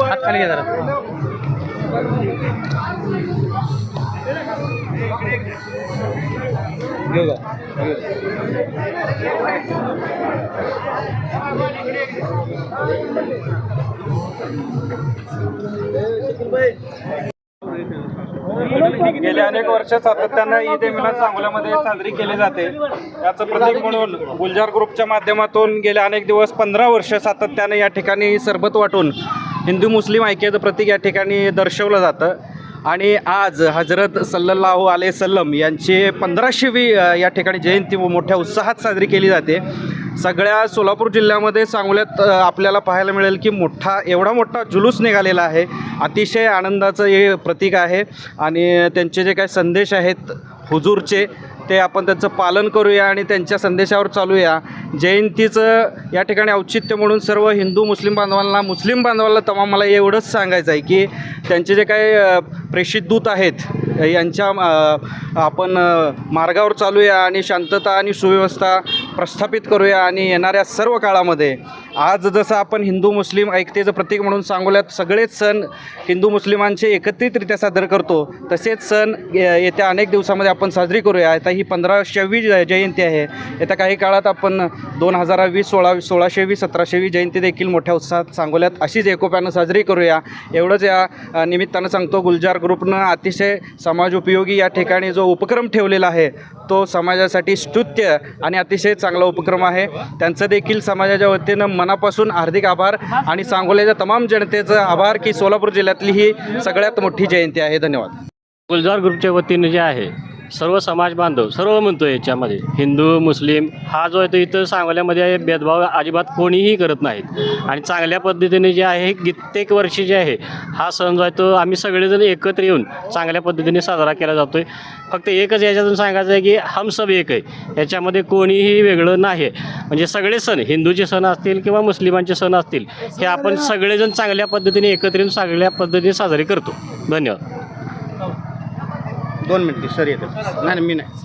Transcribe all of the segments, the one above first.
हात खाली घ्या जरा. घेऊ का? गेल्या अनेक वर्ष सातत्यानं ईद ए मिलाद सांगोल्यामध्ये साजरी केली जाते. याचं प्रतीक म्हणून गुलजार ग्रुपच्या माध्यमातून गेल्या अनेक दिवस 15 वर्ष सातत्यानं या ठिकाणी सरबत वाटून हिंदू मुस्लिम ऐक्याचं प्रतीक या ठिकाणी दर्शवलं जातं. आणि आज हजरत सल्लल्लाहु अलैहि वसल्लम यांची 1500वी या ठिकाणी जयंती मोठ्या उत्साहात साजरी केली जाते. सगळ्या सोलापूर जिल्ह्यामध्ये सांगोल्यात आपल्याला पाहायला मिळेल की एवढा मोठा जुलूस निघालेला आहे. अतिशय आनंदाचं हे प्रतीक आहे आणि त्यांचे जे काही संदेश आहेत हुजूरचे ते आपण त्यांचं पालन करूया आणि त्यांच्या संदेशावर चालूया. जयंतीचं या ठिकाणी औचित्य म्हणून सर्व हिंदू मुस्लिम बांधवांना तमाम मला एवढंच सांगायचं आहे की त्यांचे जे काही प्रेषित दूत आहेत यांच्या आपण मार्गावर चालूया आणि शांतता आणि सुव्यवस्था प्रस्थापित करूया. आणि येणाऱ्या सर्व काळामध्ये आज जसं आपण हिंदू मुस्लिम ऐक्यतेचं प्रतीक म्हणून सांगोल्यात सगळेच सण हिंदू मुस्लिमांचे एकत्रितरित्या साजरे करतो, तसेच सण येत्या अनेक दिवसामध्ये आपण साजरी करूया. आता ही 1500वी जयंती आहे. येत्या काही काळात आपण 2020, 1600वी, 1700वी जयंती देखील मोठ्या उत्साहात सांगोल्यात अशीच एकोप्यानं साजरी करूया. एवढंच या निमित्तानं सांगतो. गुलजार ग्रुपनं अतिशय समाज उपयोगी या ठिकाणी जो उपक्रम ठेवलेला आहे तो समाजासाठी स्तुत्य आणि अतिशय चांगला उपक्रम आहे. त्यांचं देखील समाजाच्या वतीनं मनापासून हार्दिक आभार आणि सांगोल्याच्या तमाम जनतेचं आभार की सोलापूर जिल्ह्यातली ही सगळ्यात मोठी जयंती आहे. धन्यवाद. गुलजार ग्रुपच्या वतीनं जे आहे सर्व समाज बांधव सर्व म्हणतो याच्यामध्ये हिंदू मुस्लिम हा जो आहे तो इथं सांगोल्यामध्ये भेदभाव अजिबात कोणीही करत नाहीत आणि चांगल्या पद्धतीने जे आहे कित्येक वर्षी जे आहे हा सण जो आहे तो आम्ही सगळेजण एकत्र येऊन चांगल्या पद्धतीने साजरा केला जातो आहे. फक्त एकच याच्यातून सांगायचं आहे की हम सब एक आहे, याच्यामध्ये कोणीही वेगळं नाही. म्हणजे सगळे सण हिंदूचे सण असतील किंवा मुस्लिमांचे सण असतील हे आपण सगळेजण चांगल्या पद्धतीने एकत्र येऊन चांगल्या पद्धतीने साजरे करतो. धन्यवाद. 2 मिनिटे सर येतात. नाही मी नाही.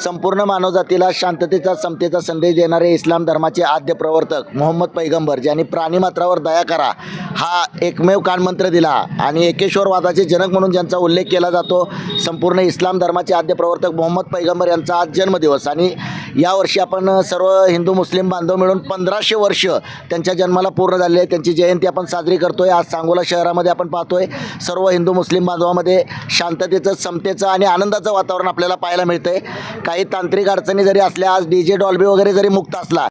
संपूर्ण मानवजातीला शांततेचा समतेचा संदेश देणारे इस्लाम धर्माचे आद्य प्रवर्तक मोहम्मद पैगंबर ज्यांनी प्राणीमात्रावर दया करा हा एकमेव कानमंत्र दिला आणि एकेश्वरवादाचे जनक म्हणून ज्यांचा उल्लेख केला जातो. संपूर्ण इस्लाम धर्माचे आद्य प्रवर्तक मोहम्मद पैगंबर यांचा आज जन्मदिवस आणि यावर्षी आपण सर्व हिंदू मुस्लिम बांधव मिळून 1500 वर्ष त्यांच्या जन्माला पूर्ण झालेले आहे. त्यांची जयंती आपण साजरी करतोय. आज सांगोला शहरामध्ये आपण पाहतोय सर्व हिंदू मुस्लिम बांधवामध्ये शांततेचं समतेचं आणि आनंदाचं वातावरण आपल्याला पाहायला मिळतं. काही तांत्रिक अडचणी जरी असल्या आज DJ डॉल्बी वगैरे जरी मुक्त असला